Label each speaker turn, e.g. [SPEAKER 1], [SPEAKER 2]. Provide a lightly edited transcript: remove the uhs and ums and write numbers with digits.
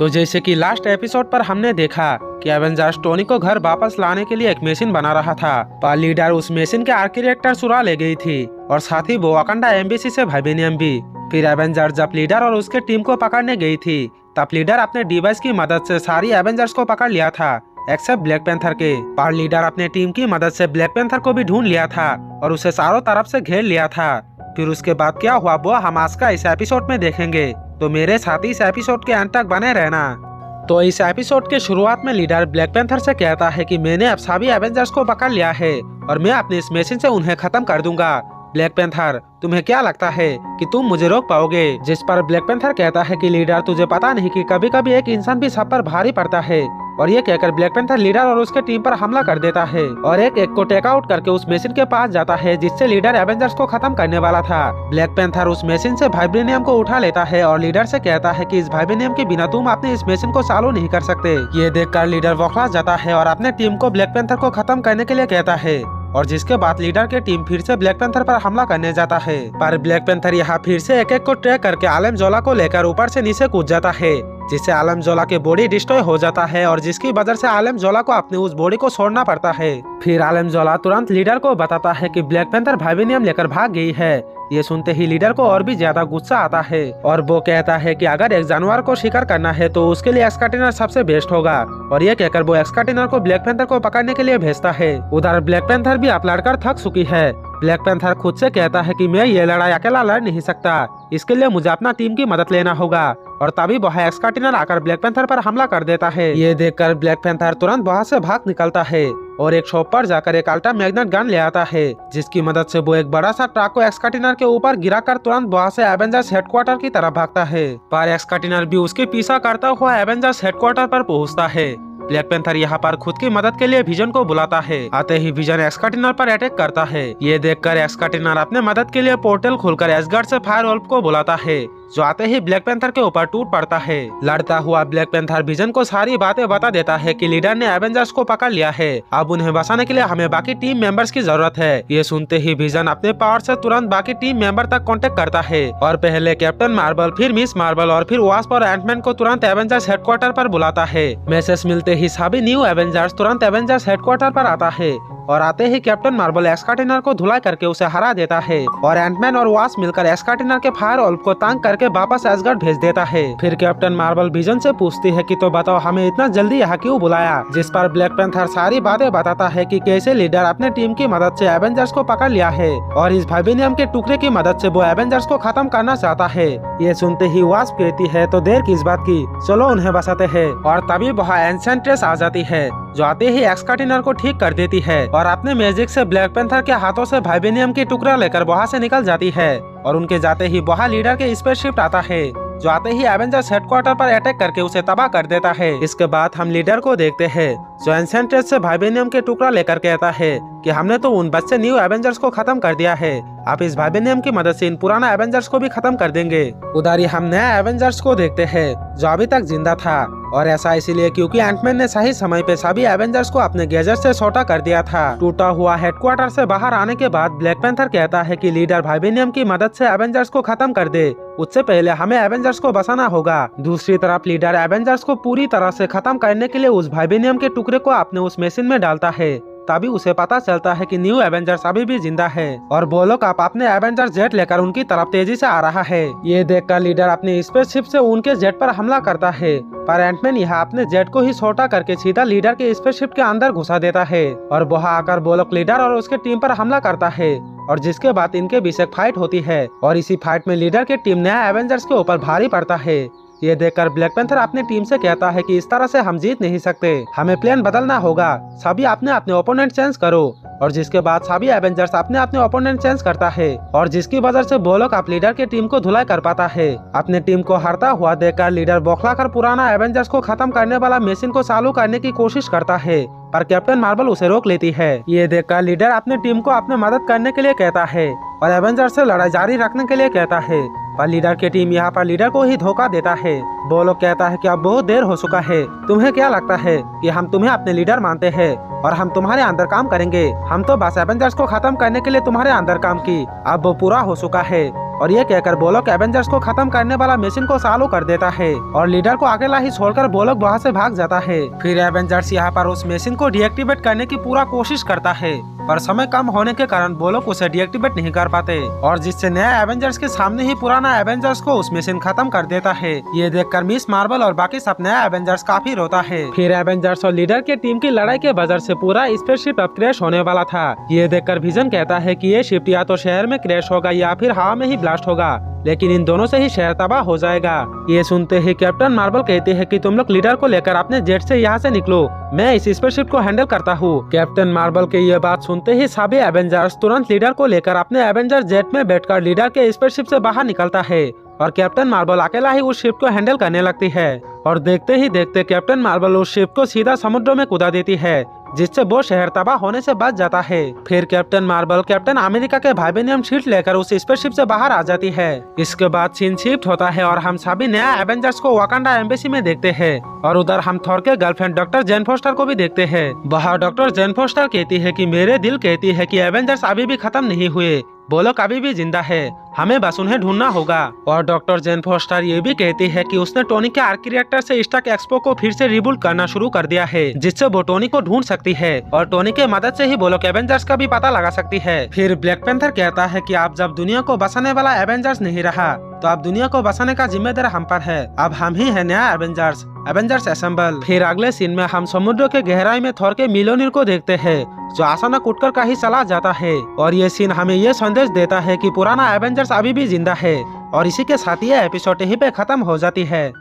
[SPEAKER 1] तो जैसे कि लास्ट एपिसोड पर हमने देखा कि एवेंजर्स टोनी को घर वापस लाने के लिए एक मशीन बना रहा था, पर लीडर उस मशीन के आर्किटेक्टर चुरा ले गई थी और साथ ही वो वाकांडा एम्बेसी से वाइब्रेनियम भी। फिर एवेंजर्स जब लीडर और उसके टीम को पकड़ने गई थी, तब लीडर अपने डिवाइस की मदद से सारी एवेंजर्स को पकड़ लिया था एक्सेप्ट ब्लैक पैंथर के। पर लीडर अपने टीम की मदद से ब्लैक पैंथर को भी ढूंढ लिया था और उसे चारों तरफ से घेर लिया था। फिर उसके बाद क्या हुआ वो हम आज का इस एपिसोड में देखेंगे, तो मेरे साथ इस एपिसोड के अंत तक बने रहना। तो इस एपिसोड के शुरुआत में लीडर ब्लैक पैंथर से कहता है कि मैंने अब सभी एवेंजर्स को पकड़ लिया है और मैं अपनी इस मशीन से उन्हें खत्म कर दूंगा। ब्लैक पैंथर, तुम्हें क्या लगता है कि तुम मुझे रोक पाओगे? जिस पर ब्लैक पैंथर कहता है कि लीडर तुझे पता नहीं कि कभी कभी एक इंसान भी सब पर भारी पड़ता है। और ये कहकर ब्लैक पैंथर लीडर और उसके टीम पर हमला कर देता है और एक एक को टेक आउट करके उस मशीन के पास जाता है जिससे लीडर एवेंजर्स को खत्म करने वाला था। ब्लैक पैंथर उस मशीन से वाइब्रेनियम को उठा लेता है और लीडर से कहता है कि इस वाइब्रेनियम के बिना तुम अपने इस मशीन को चालू नहीं कर सकते। ये देखकर लीडर बौखला जाता है और अपने टीम को ब्लैक पैंथर को खत्म करने के लिए कहता है और जिसके बाद लीडर की टीम फिर से ब्लैक पैंथर पर हमला करने जाता है। पर ब्लैक पैंथर यहाँ फिर से एक एक को ट्रैक करके आलम जोला को लेकर ऊपर से नीचे कूद जाता है, जिससे आलम जोला की बॉडी डिस्ट्रॉय हो जाता है और जिसकी वजह से आलम जोला को अपनी उस बॉडी को छोड़ना पड़ता है। फिर आलम जोला तुरंत लीडर को बताता है कि ब्लैक पैंथर वाइब्रेनियम लेकर भाग गई है। ये सुनते ही लीडर को और भी ज्यादा गुस्सा आता है और वो कहता है कि अगर एक जानवर को शिकार करना है तो उसके लिए एक्सकार्टिनर सबसे बेस्ट होगा। और ये कहकर वो एक्सकार्टिनर को ब्लैक पैंथर को पकड़ने के लिए भेजता है। उधर ब्लैक पैंथर भी अब लड़कर थक चुकी है। ब्लैक पैंथर खुद से कहता है कि मैं ये लड़ाई अकेला लड़ नहीं सकता, इसके लिए मुझे अपना टीम की मदद लेना होगा। और तभी वह एक्सकार्टिनर आकर ब्लैक पैंथर पर हमला कर देता है। ये देखकर ब्लैक पैंथर तुरंत वहाँ से भाग निकलता है और एक शॉप पर जाकर एक अल्ट्रा मैग्नेट गन ले आता है, जिसकी मदद से वो एक बड़ा सा ट्रक को एक्सकार्टिनर के ऊपर गिराकर तुरंत वहाँ से एवेंजर्स हेडक्वार्टर की तरफ भागता है। पर एक्सकार्टिनर भी उसके पीछा करता हुआ एवेंजर्स हेडक्वार्टर पर पहुँचता है। ब्लैक पैंथर यहाँ पर खुद की मदद के लिए विजन को बुलाता है। आते ही विजन एक्सकार्टिनर पर अटैक करता है। ये देखकर एक्सकार्टिनर अपने मदद के लिए पोर्टल खोलकर एसगार्ड से फायरवोल्फ को बुलाता है, जो आते ही ब्लैक पैंथर के ऊपर टूट पड़ता है। लड़ता हुआ ब्लैक पैंथर विजन को सारी बातें बता देता है कि लीडर ने एवेंजर्स को पकड़ लिया है, अब उन्हें बचाने के लिए हमें बाकी टीम मेंबर्स की जरूरत है। ये सुनते ही विजन अपने पावर से तुरंत बाकी टीम मेंबर तक कांटेक्ट करता है और पहले कैप्टन मार्वल, फिर मिस मार्वल और फिर वास्प और एंटमैन को तुरंत एवेंजर्स हेडक्वार्टर पर बुलाता है। मैसेज मिलते ही सभी न्यू एवेंजर्स तुरंत एवेंजर्स हेडक्वार्टर पर आता है और आते ही कैप्टन मार्वल एक्सकार्टिनर को धुलाई करके उसे हरा देता है और एंटमैन और वास्प मिलकर एक्सकार्टिनर के फायरवोल्फ को तांग करके वापस एसगार्ड भेज देता है। फिर कैप्टन मार्वल विजन से पूछती है कि तो बताओ हमें इतना जल्दी यहाँ क्यों बुलाया, जिस पर ब्लैक पैंथर सारी बातें बताता है कि कैसे लीडर अपने टीम की मदद से एवेंजर्स को पकड़ लिया है और इस वाइब्रेनियम के टुकड़े की मदद से वो एवेंजर्स को खत्म करना चाहता है। ये सुनते ही वास्प कहती है तो देर किस बात की, चलो उन्हें बचाते हैं। और तभी वहाँ एंसेंट्रेस आ जाती है, जो आते ही एक्सकार्टिनर को ठीक कर देती है और अपने मैजिक से ब्लैक पैंथर के हाथों से वाइब्रेनियम की टुकड़ा लेकर वहाँ से निकल जाती है। और उनके जाते ही वहाँ लीडर के स्पेसशिप आता है, जो आते ही एवेंजर्स हेडक्वार्टर पर अटैक करके उसे तबाह कर देता है। इसके बाद हम लीडर को देखते हैं, जो एंसेंट्रेस से वाइब्रेनियम के टुकड़ा लेकर कहता है कि हमने तो उन बच्चे न्यू एवेंजर्स को खत्म कर दिया है, आप इस वाइब्रेनियम की मदद से इन पुराना एवेंजर्स को भी खत्म कर देंगे। उधर ही हम नया एवेंजर्स को देखते हैं, जो अभी तक जिंदा था और ऐसा इसीलिए क्योंकि एंटमैन ने सही समय पे सभी एवेंजर्स को अपने गैजेट से छोटा कर दिया था। टूटा हुआ हेडक्वार्टर से बाहर आने के बाद ब्लैक पैंथर कहता है कि लीडर वाइब्रेनियम की मदद से एवेंजर्स को खत्म कर दे, उससे पहले हमें एवेंजर्स को बचाना होगा। दूसरी तरफ लीडर एवेंजर्स को पूरी तरह से खत्म करने के लिए उस वाइब्रेनियम के टुकड़े को अपने उस मशीन में डालता है। तभी उसे पता चलता है कि न्यू एवेंजर्स अभी भी जिंदा है और वो लोग अपने एवेंजर्स जेट लेकर उनकी तरफ तेजी से आ रहा है। ये देखकर लीडर अपनी स्पेसशिप से उनके जेट पर हमला करता है, पर एंटमैन यहाँ अपने जेट को ही छोटा करके सीधा लीडर के स्पेसशिप के अंदर घुसा देता है और वहाँ आकर वो लोग लीडर और उसके टीम पर हमला करता है और जिसके बाद इनके बीच एक फाइट होती है और इसी फाइट में लीडर की टीम नया एवेंजर्स के ऊपर भारी पड़ता है। ये देखकर ब्लैक पैंथर अपनी टीम से कहता है कि इस तरह से हम जीत नहीं सकते, हमें प्लान बदलना होगा, सभी अपने अपने ओपोनेंट चेंज करो। और जिसके बाद सभी एवेंजर्स अपने अपने ओपोनेंट चेंज करता है और जिसकी वजह से वो लोग लीडर की टीम को धुलाई कर पाता है। अपने टीम को हारता हुआ देखकर लीडर बौखलाकर पुराना एवेंजर्स को खत्म करने वाला मशीन को चालू करने की कोशिश करता है, पर कैप्टन मार्वल उसे रोक लेती है। ये देखकर लीडर अपनी टीम को अपने मदद करने के लिए कहता है और एवेंजर्स से लड़ाई जारी रखने के लिए कहता है, पर लीडर की टीम यहाँ पर लीडर को ही धोखा देता है। वो लोग कहता है कि अब बहुत देर हो चुका है, तुम्हें क्या लगता है कि हम तुम्हें अपने लीडर मानते हैं और हम तुम्हारे अंदर काम करेंगे, हम तो बस एवेंजर्स को खत्म करने के लिए तुम्हारे अंदर काम की, अब वो पूरा हो चुका है और ये कहकर बोलोक एवेंजर्स को खत्म करने वाला मशीन को चालू कर देता है और लीडर को अकेला ही छोड़कर बोलोक वहाँ से भाग जाता है। फिर एवेंजर्स यहाँ पर उस मशीन को डीएक्टिवेट करने की पूरा कोशिश करता है, पर समय कम होने के कारण बोलोक उसे डीएक्टिवेट नहीं कर पाते और जिससे नया एवेंजर्स के सामने ही पुराना एवेंजर्स को उस मशीन खत्म कर देता है। ये देखकर मिस मार्वल और बाकी सब नया एवेंजर्स काफी रोता है। फिर एवेंजर्स और लीडर के टीम की लड़ाई के वजह से पूरा स्पेसशिप अब क्रैश होने वाला था। ये देखकर विजन कहता है कि ये शिप या तो शहर में क्रैश होगा या फिर हवा में ही ब्लास्ट होगा, लेकिन इन दोनों से ही शहर तबाह हो जाएगा। ये सुनते ही कैप्टन मार्वल कहते हैं कि तुम लोग लीडर को लेकर अपने जेट से यहाँ से निकलो, मैं इस स्पेसशिप को हैंडल करता हूँ। कैप्टन मार्वल के ये बात सुनते ही सभी एवेंजर्स तुरंत लीडर को लेकर अपने एवेंजर जेट में बैठकर लीडर के स्पेसशिप से बाहर निकलता है और कैप्टन मार्वल अकेला ही उस शिप को हैंडल करने लगती है और देखते ही देखते कैप्टन मार्वल उस शिप को सीधा समुद्र में कूदा देती है, जिससे वो शहर तबाह होने से बच जाता है। फिर कैप्टन मार्वल कैप्टन अमेरिका के वाइब्रेनियम शील्ड लेकर उस स्पेसशिप से बाहर आ जाती है। इसके बाद सीन शिफ्ट होता है और हम सभी नया एवेंजर्स को वाकांडा एम्बेसी में देखते हैं और उधर हम थॉर के गर्लफ्रेंड डॉक्टर जेन फोस्टर को भी देखते हैं। वहाँ डॉक्टर जेन फोस्टर कहती है कि मेरे दिल कहती है कि एवेंजर्स अभी भी खत्म नहीं हुए, बोलोक अभी भी जिंदा है, हमें बस उन्हें ढूंढना होगा। और डॉक्टर जेन फोस्टर ये भी कहती है कि उसने टोनी के आर्क रिएक्टर से स्टार्क एक्सपो को फिर से रिबूट करना शुरू कर दिया है, जिससे वो टोनी को ढूंढ सकती है और टोनी के मदद से ही बोलोक एवेंजर्स का भी पता लगा सकती है। फिर ब्लैक पैंथर कहता है कि अब जब दुनिया को बसाने वाला एवेंजर्स नहीं रहा तो अब दुनिया को बसाने का जिम्मेदार हम पर है, अब हम ही है नया एवेंजर्स, एवेंजर्स असेंबल। फिर अगले सीन में हम समुद्र के गहराई में थॉर के मिलोनियर को देखते हैं जो अचानक उठकर कहीं चला जाता है और ये सीन हमें ये संदेश देता है कि पुराना एवेंजर्स अभी भी जिंदा है। और इसी के साथ ये एपिसोड यहीं पे खत्म हो जाती है।